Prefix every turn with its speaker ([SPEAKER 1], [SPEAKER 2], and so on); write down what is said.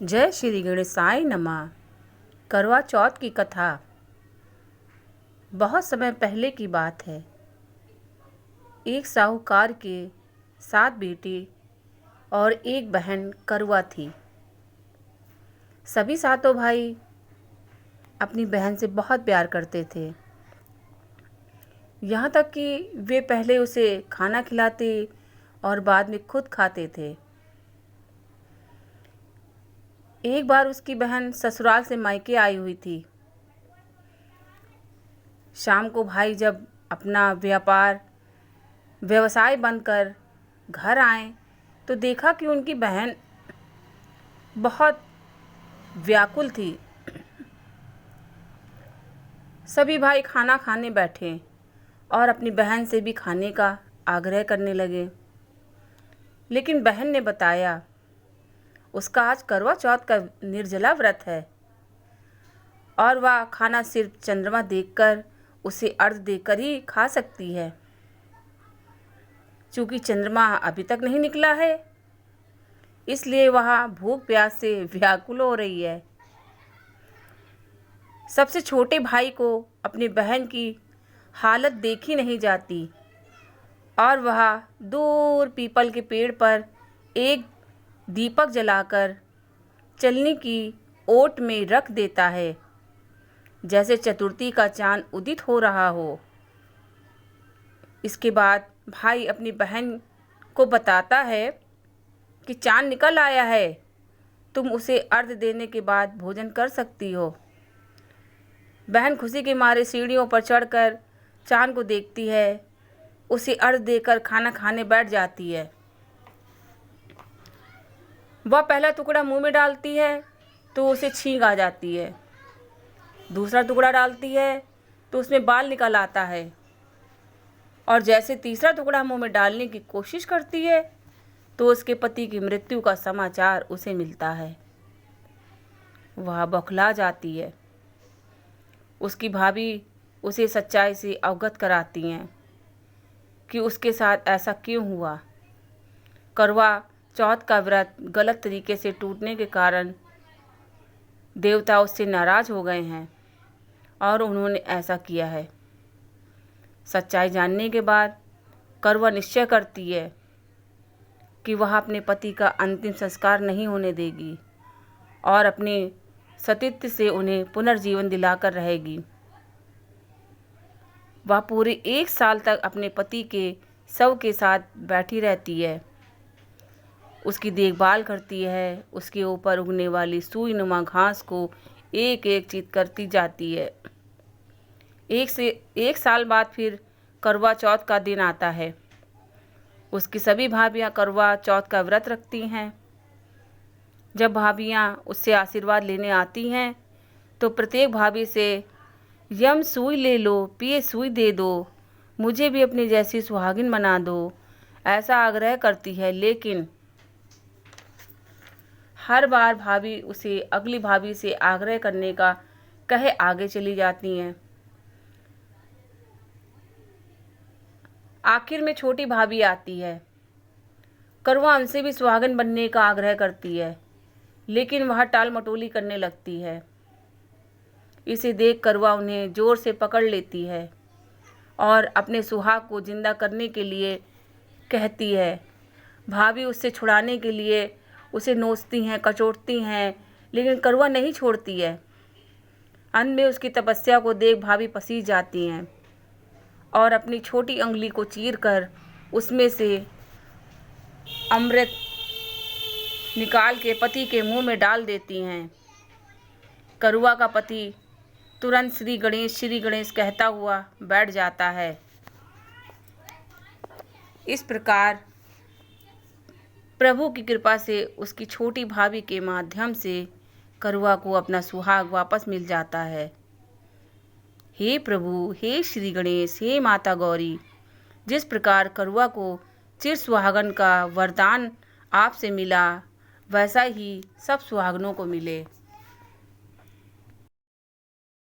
[SPEAKER 1] जय श्री गणेशाय नमः। करवा चौथ की कथा। बहुत समय पहले की बात है। एक साहूकार के 7 बेटे और एक बहन करवा थी। सभी सातों भाई अपनी बहन से बहुत प्यार करते थे, यहाँ तक कि वे पहले उसे खाना खिलाते और बाद में खुद खाते थे। एक बार उसकी बहन ससुराल से मायके आई हुई थी। शाम को भाई जब अपना व्यवसाय बंद कर घर आए तो देखा कि उनकी बहन बहुत व्याकुल थी। सभी भाई खाना खाने बैठे और अपनी बहन से भी खाने का आग्रह करने लगे, लेकिन बहन ने बताया उसका आज करवा चौथ का निर्जला व्रत है और वह खाना सिर्फ चंद्रमा देखकर उसे अर्घ देकर ही खा सकती है। चूँकि चंद्रमा अभी तक नहीं निकला है, इसलिए वह भूख प्यास से व्याकुल हो रही है। सबसे छोटे भाई को अपनी बहन की हालत देखी नहीं जाती और वह दूर पीपल के पेड़ पर एक दीपक जलाकर चलनी की ओट में रख देता है, जैसे चतुर्थी का चांद उदित हो रहा हो। इसके बाद भाई अपनी बहन को बताता है कि चांद निकल आया है, तुम उसे अर्घ देने के बाद भोजन कर सकती हो। बहन खुशी के मारे सीढ़ियों पर चढ़कर चांद को देखती है, उसे अर्घ देकर खाना खाने बैठ जाती है। वह पहला टुकड़ा मुंह में डालती है तो उसे छींक आ जाती है, दूसरा टुकड़ा डालती है तो उसमें बाल निकल आता है और जैसे तीसरा टुकड़ा मुंह में डालने की कोशिश करती है तो उसके पति की मृत्यु का समाचार उसे मिलता है। वह बौखला जाती है। उसकी भाभी उसे सच्चाई से अवगत कराती हैं कि उसके साथ ऐसा क्यों हुआ। करवा चौथ का व्रत गलत तरीके से टूटने के कारण देवता उससे नाराज़ हो गए हैं और उन्होंने ऐसा किया है। सच्चाई जानने के बाद करवा निश्चय करती है कि वह अपने पति का अंतिम संस्कार नहीं होने देगी और अपने सतीत्व से उन्हें पुनर्जीवन दिलाकर रहेगी। वह पूरे 1 साल तक अपने पति के शव के साथ बैठी रहती है, उसकी देखभाल करती है, उसके ऊपर उगने वाली सुई नुमा घास को एक एक चीत करती जाती है। 1 साल बाद फिर करवा चौथ का दिन आता है। उसकी सभी भाभियाँ करवा चौथ का व्रत रखती हैं। जब भाभियाँ उससे आशीर्वाद लेने आती हैं तो प्रत्येक भाभी से यम सुई ले लो, पिए सुई दे दो, मुझे भी अपनी जैसी सुहागिन बना दो, ऐसा आग्रह करती है। लेकिन हर बार भाभी उसे अगली भाभी से आग्रह करने का कहे आगे चली जाती हैं। आखिर में छोटी भाभी आती है। करवा उनसे भी सुहागन बनने का आग्रह करती है, लेकिन वह टाल मटोली करने लगती है। इसे देख करवा उन्हें जोर से पकड़ लेती है और अपने सुहाग को जिंदा करने के लिए कहती है। भाभी उससे छुड़ाने के लिए उसे नोचती हैं, कचोटती हैं, लेकिन करवा नहीं छोड़ती है। अंत में उसकी तपस्या को देख भाभी पसीज जाती हैं और अपनी छोटी अंगुली को चीरकर उसमें से अमृत निकाल के पति के मुंह में डाल देती हैं। करवा का पति तुरंत श्री गणेश कहता हुआ बैठ जाता है। इस प्रकार प्रभु की कृपा से उसकी छोटी भाभी के माध्यम से करवा को अपना सुहाग वापस मिल जाता है। हे प्रभु, हे श्री गणेश, हे माता गौरी, जिस प्रकार करवा को चिर सुहागन का वरदान आपसे मिला, वैसा ही सब सुहागनों को मिले।